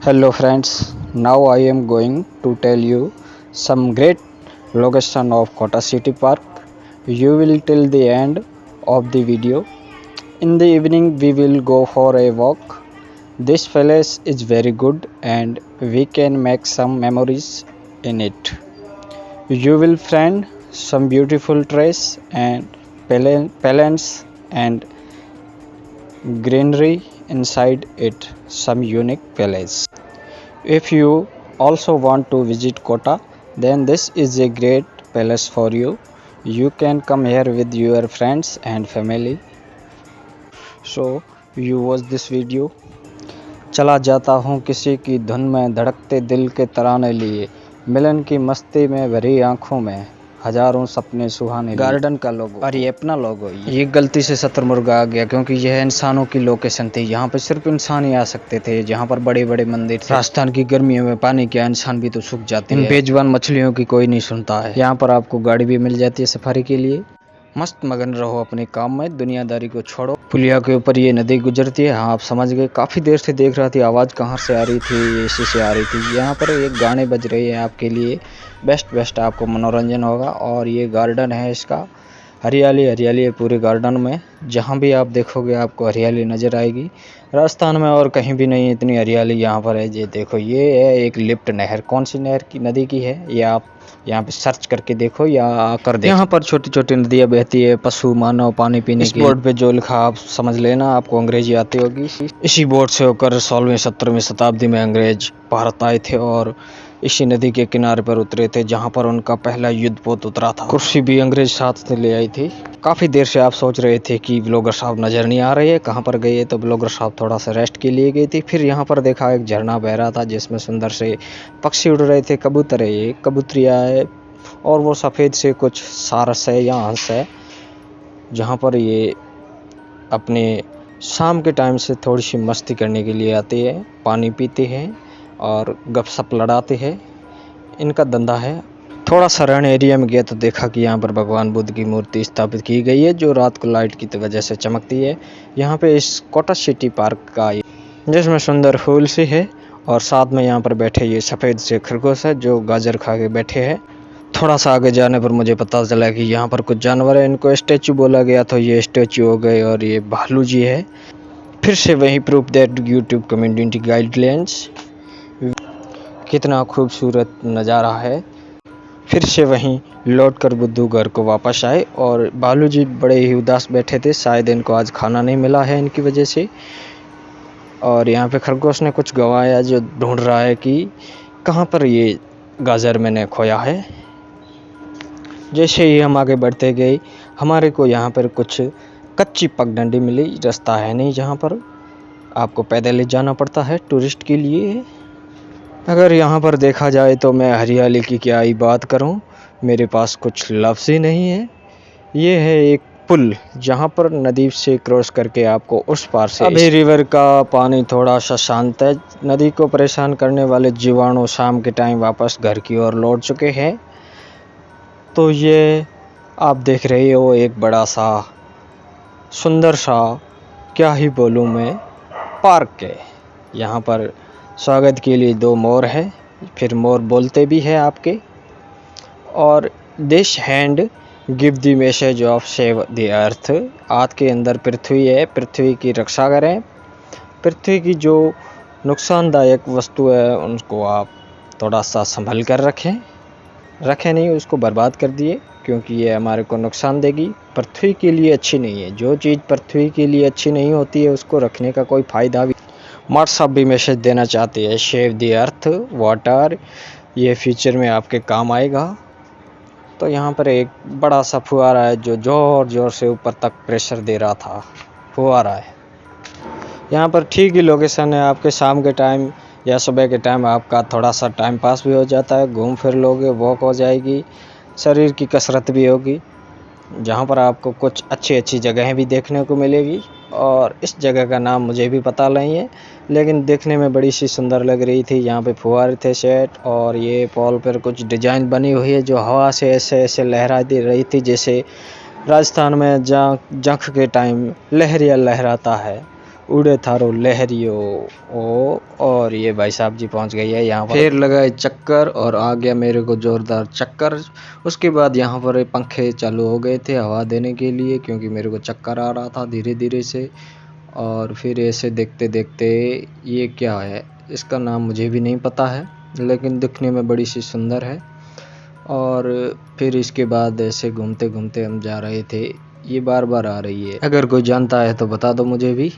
Hello friends, now I am going to tell you some great location of Kota City Park. You will till the end of the video. In the evening we will go for a walk. This place is very good and we can make some memories in it. You will find some beautiful trees and plants and greenery inside it, some unique place. If you also want to visit Kota, then this is a great place for you. You can come here with your friends and family. So you watch this video. चला जाता हूँ किसी की धुन में धड़कते दिल के तराने लिए, मिलन की मस्ती में भरी आंखों में हजारों सपने सुहाने गार्डन का लोगो और ये अपना लोगो। ये गलती से शतुरमुर्ग आ गया क्योंकि यह इंसानों की लोकेशन थी। यहाँ पे सिर्फ इंसान ही आ सकते थे। जहाँ पर बड़े बड़े मंदिर थे। राजस्थान की गर्मियों में पानी क्या, इंसान भी तो सूख जाते हैं। इन बेजुबान मछलियों की कोई नहीं सुनता है। यहाँ पर आपको गाड़ी भी मिल जाती है सफारी के लिए। मस्त मगन रहो अपने काम में, दुनियादारी को छोड़ो। पुलिया के ऊपर ये नदी गुजरती है। हाँ, आप समझ गए। काफ़ी देर से देख रहा थी आवाज़ कहाँ से आ रही थी, इसी से आ रही थी। यहाँ पर एक गाने बज रहे हैं आपके लिए। बेस्ट आपको मनोरंजन होगा। और ये गार्डन है, इसका हरियाली हरियाली है पूरे गार्डन में। जहाँ भी आप देखोगे आपको हरियाली नज़र आएगी। राजस्थान में और कहीं भी नहीं इतनी हरियाली यहाँ पर है। ये देखो, ये है एक लिफ्ट नहर। कौन सी नहर की नदी की है ये आप यहाँ पे सर्च करके देखो या आकर देखो। यहाँ पर छोटी छोटी नदियाँ बहती है, पशु मानव पानी पीने की। बोर्ड पे जो लिखा आप समझ लेना, आपको अंग्रेजी आती होगी। इसी बोर्ड से होकर 16वीं 17वीं शताब्दी में अंग्रेज भारत आए थे और इसी नदी के किनारे पर उतरे थे, जहाँ पर उनका पहला युद्ध पोत उतरा था। कुर्सी भी अंग्रेज साथ से ले आई थी। काफ़ी देर से आप सोच रहे थे कि ब्लॉगर साहब नज़र नहीं आ रहे हैं, कहाँ पर गए, तो ब्लॉगर साहब थोड़ा सा रेस्ट के लिए गई थी। फिर यहाँ पर देखा एक झरना बह रहा था जिसमें सुंदर से पक्षी उड़ रहे थे। कबूतर है, ये कबूतरिया है और वो सफ़ेद से कुछ सारस है या हंस है, जहाँ पर ये अपने शाम के टाइम से थोड़ी सी मस्ती करने के लिए आते हैं, पानी पीते हैं और गपशप लड़ाते हैं। इनका धंधा है। थोड़ा सा रण एरिया में गया तो देखा कि यहाँ पर भगवान बुद्ध की मूर्ति स्थापित की गई है, जो रात को लाइट की वजह से चमकती है। यहाँ पे इस कोटा सिटी पार्क का जिसमें सुंदर फूल सी है और साथ में यहाँ पर बैठे ये सफ़ेद से खरगोश है जो गाजर खा के बैठे हैं। थोड़ा सा आगे जाने पर मुझे पता चला कि यहाँ पर कुछ जानवर है, इनको स्टैचू बोला गया, तो ये स्टैचू हो गए और ये भालू जी है। फिर से वही proof that YouTube community guidelines. कितना खूबसूरत नज़ारा है। फिर से वहीं लौट कर बुद्धू घर को वापस आए और भालू जी बड़े ही उदास बैठे थे। शायद इनको आज खाना नहीं मिला है इनकी वजह से। और यहाँ पे खरगोश ने कुछ गवाया जो ढूंढ रहा है कि कहाँ पर ये गाजर मैंने खोया है। जैसे ही हम आगे बढ़ते गए, हमारे को यहाँ पर कुछ कच्ची पगडंडी मिली। रास्ता है नहीं, जहाँ पर आपको पैदल ही जाना पड़ता है टूरिस्ट के लिए। अगर यहाँ पर देखा जाए तो मैं हरियाली की क्या ही बात करूँ, मेरे पास कुछ लफ्ज़ ही नहीं है। ये है एक पुल, जहाँ पर नदी से क्रॉस करके आपको उस पार से। अभी रिवर का पानी थोड़ा सा शांत है। नदी को परेशान करने वाले जीवाणु शाम के टाइम वापस घर की ओर लौट चुके हैं। तो ये आप देख रहे हो एक बड़ा सा सुंदर सा, क्या ही बोलूँ मैं, पार्क है। यहाँ पर स्वागत के लिए 2 मोर है, फिर मोर बोलते भी है आपके। और this hand give the message of save the earth. हाथ के अंदर पृथ्वी है, पृथ्वी की रक्षा करें। पृथ्वी की जो नुकसानदायक वस्तु है उनको आप थोड़ा सा संभल कर रखें नहीं, उसको बर्बाद कर दिए, क्योंकि ये हमारे को नुकसान देगी। पृथ्वी के लिए अच्छी नहीं है। जो चीज़ पृथ्वी के लिए अच्छी नहीं होती है उसको रखने का कोई फ़ायदा भी। मार्ट साहब भी मैसेज देना चाहते हैं, सेव द अर्थ वाटर, ये फ्यूचर में आपके काम आएगा। तो यहाँ पर एक बड़ा सा फुहारा है जो ज़ोर ज़ोर से ऊपर तक प्रेशर दे रहा था। फुहारा है यहाँ पर। ठीक ही लोकेशन है। आपके शाम के टाइम या सुबह के टाइम आपका थोड़ा सा टाइम पास भी हो जाता है, घूम फिर लोगे, वॉक हो जाएगी, शरीर की कसरत भी होगी। जहाँ पर आपको कुछ अच्छी जगहें भी देखने को मिलेगी। और इस जगह का नाम मुझे भी पता नहीं है, लेकिन देखने में बड़ी सी सुंदर लग रही थी। यहाँ पे फुहारे थे सेट और ये पॉल पर कुछ डिजाइन बनी हुई है जो हवा से ऐसे लहरा दे रही थी, जैसे राजस्थान में जंख के टाइम लहरिया लहराता है उड़े थारो लहरियो ओ। और ये भाई साहब जी पहुंच गई है यहाँ पर। फिर लगाए चक्कर और आ गया मेरे को जोरदार चक्कर। उसके बाद यहाँ पर पंखे चालू हो गए थे हवा देने के लिए, क्योंकि मेरे को चक्कर आ रहा था धीरे धीरे से। और फिर ऐसे देखते देखते, ये क्या है इसका नाम मुझे भी नहीं पता है, लेकिन दिखने में बड़ी सी सुंदर है। और फिर इसके बाद ऐसे घूमते घूमते हम जा रहे थे। ये बार बार आ रही है, अगर कोई जानता है तो बता दो मुझे भी।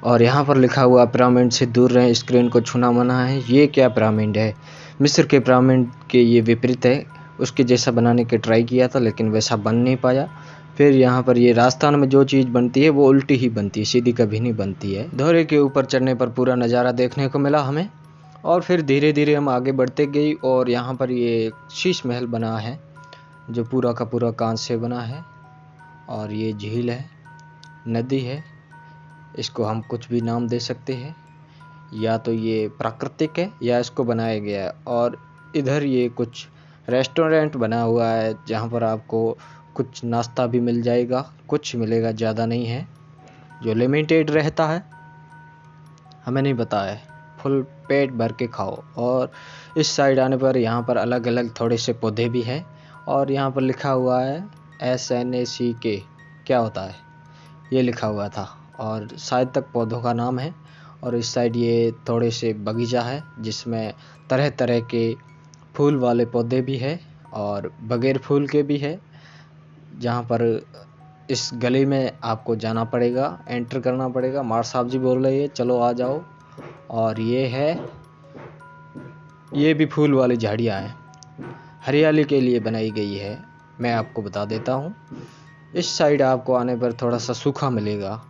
और यहाँ पर लिखा हुआ पिरामिड से दूर रहें, स्क्रीन को छूना मना है। ये क्या पिरामिड है? मिस्र के पिरामिड के ये विपरीत है। उसके जैसा बनाने की ट्राई किया था लेकिन वैसा बन नहीं पाया। फिर यहाँ पर ये राजस्थान में जो चीज़ बनती है वो उल्टी ही बनती है, सीधी कभी नहीं बनती है। धोरे के ऊपर चढ़ने पर पूरा नज़ारा देखने को मिला हमें। और फिर धीरे धीरे हम आगे बढ़ते गए और यहाँ पर ये शीश महल बना है जो पूरा का पूरा कांच से बना है। और ये झील है, नदी है, इसको हम कुछ भी नाम दे सकते हैं, या तो ये प्राकृतिक है या इसको बनाया गया है। और इधर ये कुछ रेस्टोरेंट बना हुआ है जहाँ पर आपको कुछ नाश्ता भी मिल जाएगा, कुछ मिलेगा, ज़्यादा नहीं है, जो लिमिटेड रहता है, हमें नहीं पता है। फुल पेट भर के खाओ। और इस साइड आने पर यहाँ पर अलग अलग थोड़े से पौधे भी हैं। और यहाँ पर लिखा हुआ है SNACK, क्या होता है ये लिखा हुआ था, और शायद तक पौधों का नाम है। और इस साइड ये थोड़े से बगीचा है जिसमें तरह तरह के फूल वाले पौधे भी है और बगैर फूल के भी है, जहाँ पर इस गली में आपको जाना पड़ेगा, एंटर करना पड़ेगा। मार साहब जी बोल रहे हैं चलो आ जाओ। और ये भी फूल वाली झाड़ियाँ हैं, हरियाली के लिए बनाई गई है, मैं आपको बता देता हूँ। इस साइड आपको आने पर थोड़ा सा सूखा मिलेगा।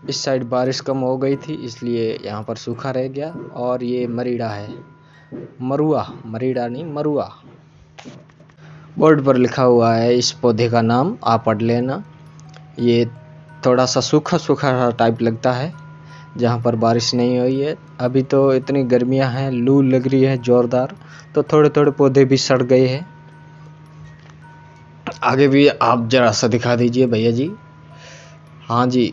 इस साइड बारिश कम हो गई थी इसलिए यहाँ पर सूखा रह गया। और ये मरीड़ा है, मरुआ, मरीड़ा नहीं मरुआ। बोर्ड पर लिखा हुआ है इस पौधे का नाम, आप पढ़ लेना। ये थोड़ा सा सूखा सूखा टाइप लगता है जहाँ पर बारिश नहीं हुई है। अभी तो इतनी गर्मियाँ हैं, लू लग रही है ज़ोरदार, तो थोड़े थोड़े पौधे भी सड़ गए हैं। आगे भी आप ज़रा सा दिखा दीजिए भैया जी। हाँ जी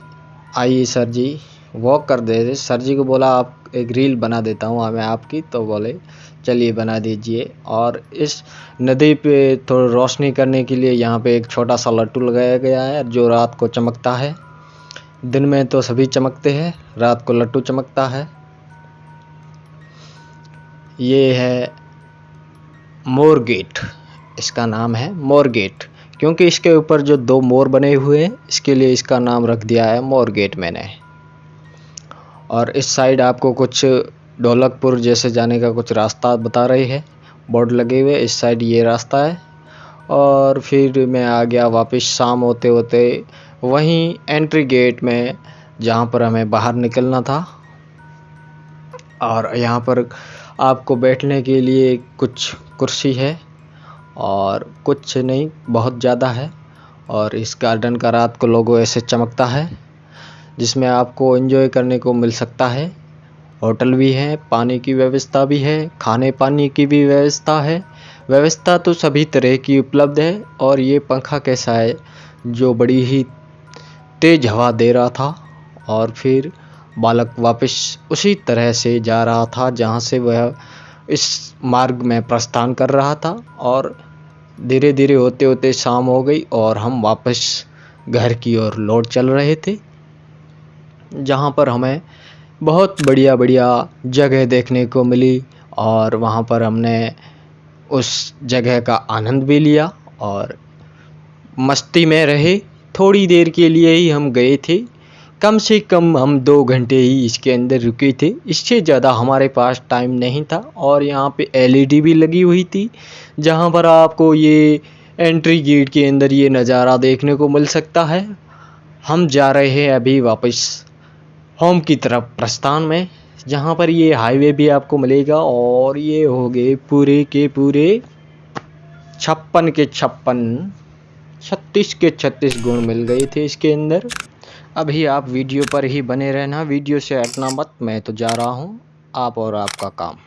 आइए सर जी, वॉक कर दे रहे। सर जी को बोला आप एक रील बना देता हूँ मैं आपकी, तो बोले चलिए बना दीजिए। और इस नदी पे थोड़ा रोशनी करने के लिए यहाँ पे एक छोटा सा लट्टू लगाया गया है जो रात को चमकता है। दिन में तो सभी चमकते हैं, रात को लट्टू चमकता है। ये है मोर गेट, इसका नाम है मोर गेट, क्योंकि इसके ऊपर जो 2 मोर बने हुए हैं इसके लिए इसका नाम रख दिया है मोर गेट मैंने। और इस साइड आपको कुछ ढोलकपुर जैसे जाने का कुछ रास्ता बता रहे हैं, बोर्ड लगे हुए। इस साइड ये रास्ता है। और फिर मैं आ गया वापस शाम होते होते वहीं एंट्री गेट में जहाँ पर हमें बाहर निकलना था। और यहाँ पर आपको बैठने के लिए कुछ कुर्सी है और कुछ नहीं, बहुत ज़्यादा है। और इस गार्डन का रात को लोगो ऐसे चमकता है जिसमें आपको एंजॉय करने को मिल सकता है। होटल भी है, पानी की व्यवस्था भी है, खाने पानी की भी व्यवस्था है। व्यवस्था तो सभी तरह की उपलब्ध है। और ये पंखा कैसा है जो बड़ी ही तेज़ हवा दे रहा था। और फिर बालक वापस उसी तरह से जा रहा था जहाँ से वह इस मार्ग में प्रस्थान कर रहा था। और धीरे धीरे होते होते शाम हो गई और हम वापस घर की ओर लौट चल रहे थे, जहाँ पर हमें बहुत बढ़िया बढ़िया जगह देखने को मिली। और वहाँ पर हमने उस जगह का आनंद भी लिया और मस्ती में रहे। थोड़ी देर के लिए ही हम गए थे, कम से कम हम 2 घंटे ही इसके अंदर रुके थे, इससे ज़्यादा हमारे पास टाइम नहीं था। और यहाँ पे LED भी लगी हुई थी जहाँ पर आपको ये एंट्री गेट के अंदर ये नज़ारा देखने को मिल सकता है। हम जा रहे हैं अभी वापस होम की तरफ प्रस्थान में, जहाँ पर ये हाईवे भी आपको मिलेगा। और ये हो गए पूरे के पूरे 56 के 56, 36 के 36 गुण मिल गए थे इसके अंदर। अभी आप वीडियो पर ही बने रहना, वीडियो से हटना मत, मैं तो जा रहा हूँ, आप और आपका काम।